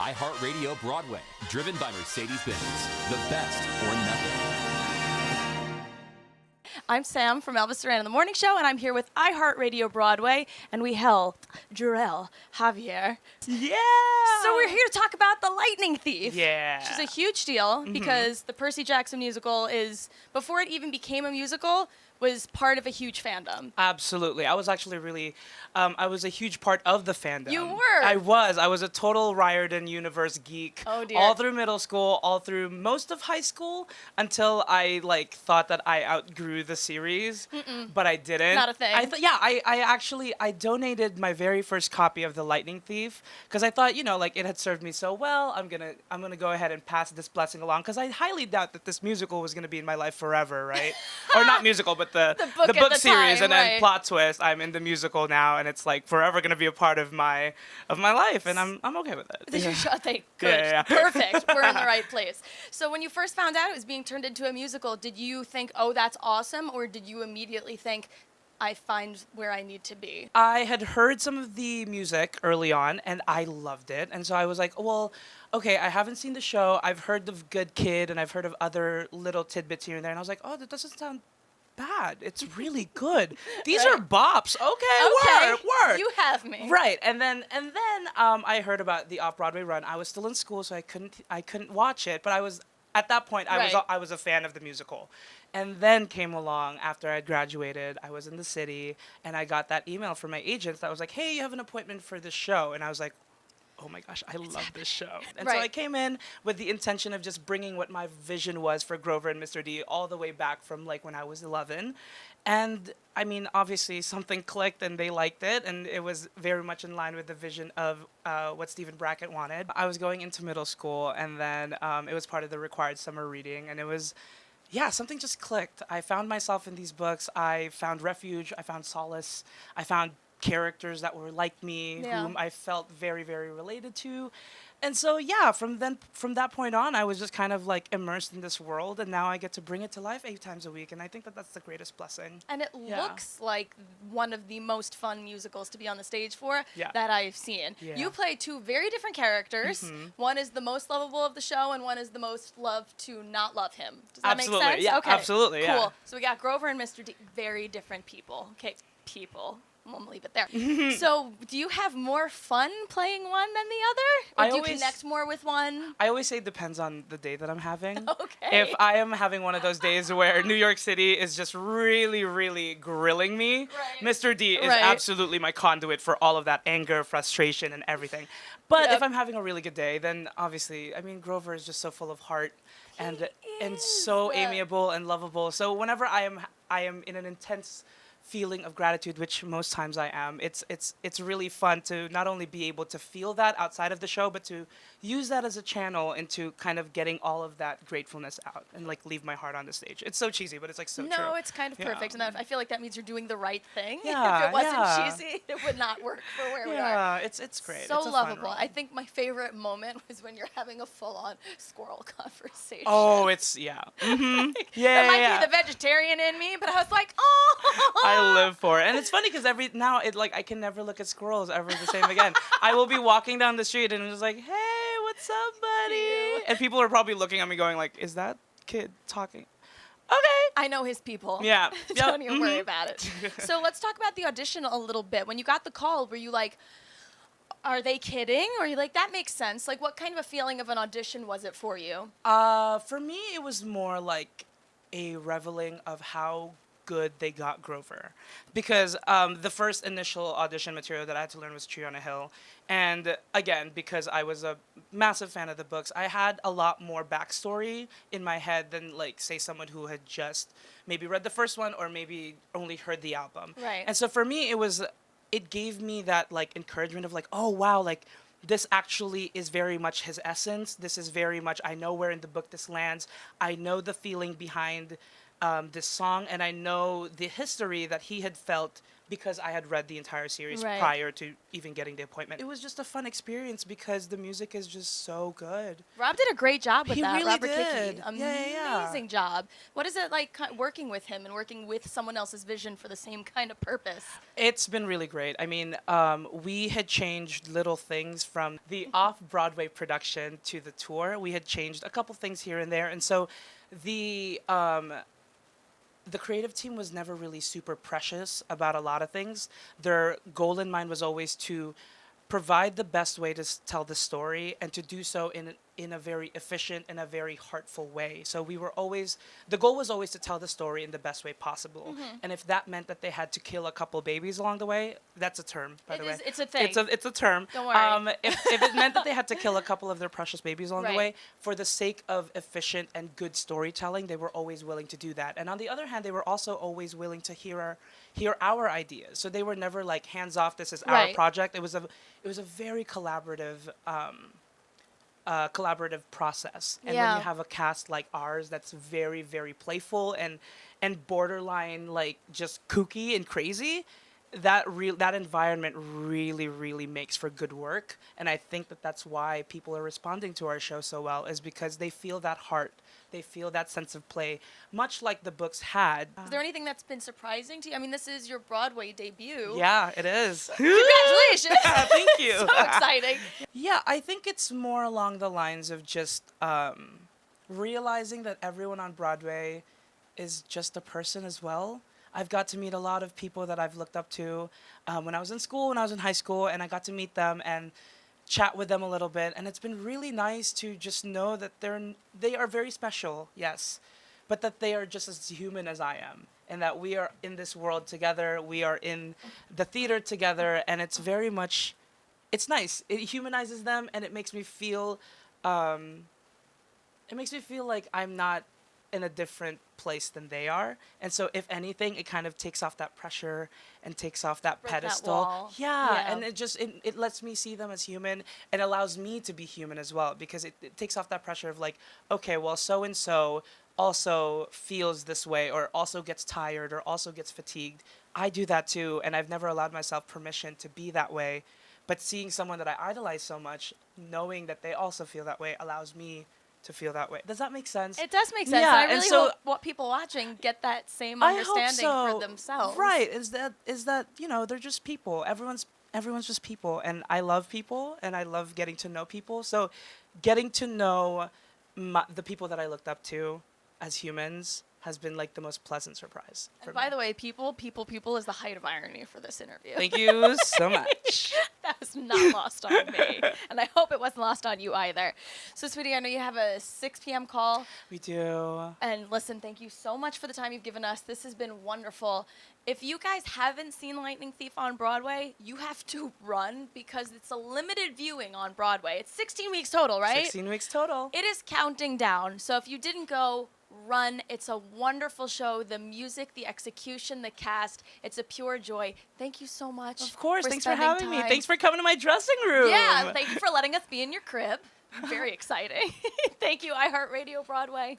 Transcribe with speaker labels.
Speaker 1: iHeartRadio Broadway, driven by Mercedes-Benz. The best or nothing.
Speaker 2: I'm Sam from Elvis Duran in the Morning Show, and I'm here with iHeartRadio Broadway, and we held Jorrel Javier.
Speaker 3: Yeah!
Speaker 2: So we're here to talk about The Lightning Thief.
Speaker 3: Yeah.
Speaker 2: Which is a huge deal because the Percy Jackson musical is, before it even became a musical, was part of a huge fandom.
Speaker 3: Absolutely. I was actually really, I was a huge part of the fandom.
Speaker 2: You were?
Speaker 3: I was a total Riordan universe geek.
Speaker 2: Oh, dear.
Speaker 3: All through middle school, all through most of high school, until I, thought that I outgrew the series. But I didn't.
Speaker 2: Not a thing.
Speaker 3: I donated my very first copy of The Lightning Thief, because I thought, it had served me so well, I'm gonna go ahead and pass this blessing along, because I highly doubt that this musical was gonna be in my life forever, right? Or not musical, but the book series,
Speaker 2: time,
Speaker 3: and then
Speaker 2: right.
Speaker 3: plot twist. I'm in the musical now, and it's forever gonna be a part of my life, and I'm okay with it.
Speaker 2: Thank good.
Speaker 3: Yeah.
Speaker 2: Perfect. We're in the right place. So when you first found out it was being turned into a musical, did you think, oh, that's awesome? Or did you immediately think, I find where I need to be?
Speaker 3: I had heard some of the music early on, and I loved it. And so I was like, well, okay, I haven't seen the show. I've heard of Good Kid, and I've heard of other little tidbits here and there. And I was like, oh, that doesn't sound bad. It's really good. These
Speaker 2: Right.
Speaker 3: are bops. Okay, work.
Speaker 2: You have me.
Speaker 3: Right, and then I heard about the off-Broadway run. I was still in school, so I couldn't watch it. But I was at that point
Speaker 2: Right.
Speaker 3: I was a fan of the musical, and then came along after I graduated. I was in the city, and I got that email from my agent that was like, "Hey, you have an appointment for this show," and I was like, oh my gosh, I love this show. And so
Speaker 2: Right.
Speaker 3: I came in with the intention of just bringing what my vision was for Grover and Mr. D all the way back from when I was 11. And I mean, obviously something clicked and they liked it, and it was very much in line with the vision of what Stephen Brackett wanted. I was going into middle school, and then it was part of the required summer reading, and it was, yeah, something just clicked. I found myself in these books. I found refuge. I found solace. I found characters that were like me,
Speaker 2: Yeah.
Speaker 3: whom I felt very, very related to. And so, yeah, from that point on, I was just kind of immersed in this world, and now I get to bring it to life 8 times a week, and I think that that's the greatest blessing.
Speaker 2: And it
Speaker 3: Yeah.
Speaker 2: looks like one of the most fun musicals to be on the stage for
Speaker 3: Yeah.
Speaker 2: that I've seen.
Speaker 3: Yeah.
Speaker 2: You play two very different characters. One is the most lovable of the show, and one is the most loved to not love him. Does that
Speaker 3: Absolutely,
Speaker 2: make sense?
Speaker 3: yeah,
Speaker 2: Okay.
Speaker 3: absolutely, yeah.
Speaker 2: Cool. So we got Grover and Mr. D, very different people. Okay, people. We'll leave it there. So, do you have more fun playing one than the other? Or
Speaker 3: I
Speaker 2: do you
Speaker 3: always-
Speaker 2: connect more with one?
Speaker 3: I always say it depends on the day that I'm having.
Speaker 2: Okay.
Speaker 3: If I am having one of those days where New York City is just really, really grilling me,
Speaker 2: Right.
Speaker 3: Mr. D is
Speaker 2: Right.
Speaker 3: absolutely my conduit for all of that anger, frustration, and everything. But
Speaker 2: Yep.
Speaker 3: if I'm having a really good day, then obviously, I mean, Grover is just so full of heart and so
Speaker 2: is.
Speaker 3: amiable and lovable. So whenever I am in an intense feeling of gratitude, which most times I am, it's really fun to not only be able to feel that outside of the show, but to use that as a channel into kind of getting all of that gratefulness out and leave my heart on the stage. It's so cheesy, but it's so true.
Speaker 2: No, it's kind of
Speaker 3: Yeah.
Speaker 2: perfect, and I feel like that means you're doing the right thing.
Speaker 3: Yeah,
Speaker 2: If it wasn't
Speaker 3: yeah.
Speaker 2: cheesy, it would not work for where we are.
Speaker 3: Yeah, it's great.
Speaker 2: So
Speaker 3: it's a fun
Speaker 2: lovable.
Speaker 3: role.
Speaker 2: I think my favorite moment was when you're having a full-on squirrel conversation.
Speaker 3: Oh, it's yeah. Mm-hmm. Yeah,
Speaker 2: That might
Speaker 3: yeah.
Speaker 2: be the vegetarian in me, but I was like, oh.
Speaker 3: I live for it. And it's funny because I can never look at squirrels ever the same again. I will be walking down the street and it's just like, hey, what's up, buddy?
Speaker 2: Cute.
Speaker 3: And people are probably looking at me going is that kid talking? Okay.
Speaker 2: I know his people.
Speaker 3: Yeah.
Speaker 2: Don't
Speaker 3: Yep.
Speaker 2: even worry about it. So let's talk about the audition a little bit. When you got the call, were you like, are they kidding? Or are you like, that makes sense? Like, what kind of a feeling of an audition was it for you?
Speaker 3: For me, it was more like a reveling of how good they got Grover. Because the first initial audition material that I had to learn was Tree on a Hill. And again, because I was a massive fan of the books, I had a lot more backstory in my head than, say, someone who had just maybe read the first one or maybe only heard the album.
Speaker 2: Right.
Speaker 3: And so for me, it gave me that, encouragement of, oh, wow, this actually is very much his essence. This is very much, I know where in the book this lands. I know the feeling behind this song, and I know the history that he had felt because I had read the entire series
Speaker 2: Right.
Speaker 3: prior to even getting the appointment. It was just a fun experience because the music is just so good.
Speaker 2: Rob did a great job with
Speaker 3: He
Speaker 2: that.
Speaker 3: really
Speaker 2: Robert
Speaker 3: did.
Speaker 2: Hickey.
Speaker 3: Yeah.
Speaker 2: Amazing job. What is it like working with him and working with someone else's vision for the same kind of purpose?
Speaker 3: It's been really great. I mean, we had changed little things from the off-Broadway production to the tour. We had changed a couple things here and there, and so the the creative team was never really super precious about a lot of things. Their goal in mind was always to provide the best way to tell the story and to do so in a very efficient and a very heartful way. So we were always, the goal was always to tell the story in the best way possible. And if that meant that they had to kill a couple babies along the way, that's a term, by the way.
Speaker 2: It's a thing.
Speaker 3: It's a term.
Speaker 2: Don't worry.
Speaker 3: If it meant that they had to kill a couple of their precious babies along
Speaker 2: Right.
Speaker 3: the way, for the sake of efficient and good storytelling, they were always willing to do that. And on the other hand, they were also always willing to hear our ideas. So they were never like hands off. This is our
Speaker 2: Right.
Speaker 3: project. It was a very collaborative. Collaborative process, and when
Speaker 2: Yeah.
Speaker 3: you have a cast like ours that's very, very playful and borderline like just kooky and crazy, that environment really makes for good work. And I think that that's why people are responding to our show so well, is because they feel that heart, they feel that sense of play, much like the books had.
Speaker 2: Is there anything that's been surprising to you? I mean, this is your Broadway debut.
Speaker 3: Yeah, it is.
Speaker 2: Congratulations.
Speaker 3: Thank you.
Speaker 2: So exciting.
Speaker 3: Yeah, I think it's more along the lines of just realizing that everyone on Broadway is just a person as well. I've got to meet a lot of people that I've looked up to when I was in school, when I was in high school, and I got to meet them and chat with them a little bit. And it's been really nice to just know that they are very special, yes, but that they are just as human as I am. And that we are in this world together, we are in the theater together, and it's very much, it's nice. It humanizes them, and it makes me feel like I'm not in a different place than they are. And so if anything, it kind of takes off that pressure and takes off that
Speaker 2: Break that
Speaker 3: pedestal.
Speaker 2: wall.
Speaker 3: Yeah,
Speaker 2: Yeah.
Speaker 3: and it lets me see them as human. It allows me to be human as well, because it takes off that pressure of like, okay, well, so and so also feels this way, or also gets tired, or also gets fatigued. I do that too, and I've never allowed myself permission to be that way. But seeing someone that I idolize so much, knowing that they also feel that way, allows me to feel that way. Does that make sense?
Speaker 2: It does make sense.
Speaker 3: Yeah,
Speaker 2: and I
Speaker 3: and
Speaker 2: really
Speaker 3: so-
Speaker 2: hope what people watching get that same
Speaker 3: I hope
Speaker 2: understanding
Speaker 3: so.
Speaker 2: for themselves.
Speaker 3: Right? Is that they're just people. Everyone's just people, and I love people, and I love getting to know people. So, getting to know the people that I looked up to as humans has been like the most pleasant surprise for
Speaker 2: And by
Speaker 3: me.
Speaker 2: the way, people is the height of irony for this interview.
Speaker 3: Thank you so much.
Speaker 2: That was not lost on me. And I hope it wasn't lost on you either. So, sweetie, I know you have a 6 p.m. call.
Speaker 3: We do.
Speaker 2: And listen, thank you so much for the time you've given us. This has been wonderful. If you guys haven't seen Lightning Thief on Broadway, you have to run, because it's a limited viewing on Broadway. It's 16 weeks total, right?
Speaker 3: 16 weeks total.
Speaker 2: It is counting down. So if you didn't go, run. It's a wonderful show. The music, the execution, the cast. It's a pure joy. Thank you so much.
Speaker 3: Of course. Thanks for
Speaker 2: spending
Speaker 3: having me.
Speaker 2: time.
Speaker 3: Thanks for coming to my dressing room.
Speaker 2: Yeah, thank you for letting us be in your crib. Very exciting. Thank you, iHeartRadio Broadway.